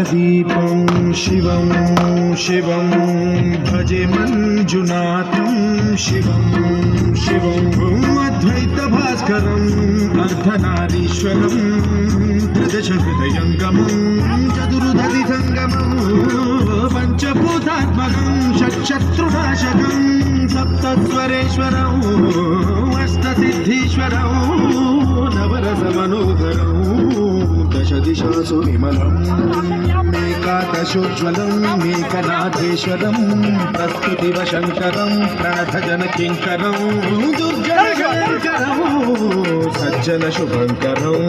ज्ञानदीपं शिवं शिवं भजे मञ्जुनाथं शिवं शिवं अद्वैतभास्करम् अर्धनारीश्वरं प्रदशहृदयङ्गमं चतुर्दधिसङ्गमं पञ्चभूतात्मकं षट्शत्रुनाशकं सप्तस्वरेश्वरौ अष्टसिद्धीश्वरौ नवरसमनोहरौ दशदिशासु विमलम् एकादशोज्ज्वलम् एकनाथेश्वरं प्रस्तुतिवशङ्करं प्रणतजनकिङ्करं दुर्जनशङ्करं सज्जनशुभङ्करम्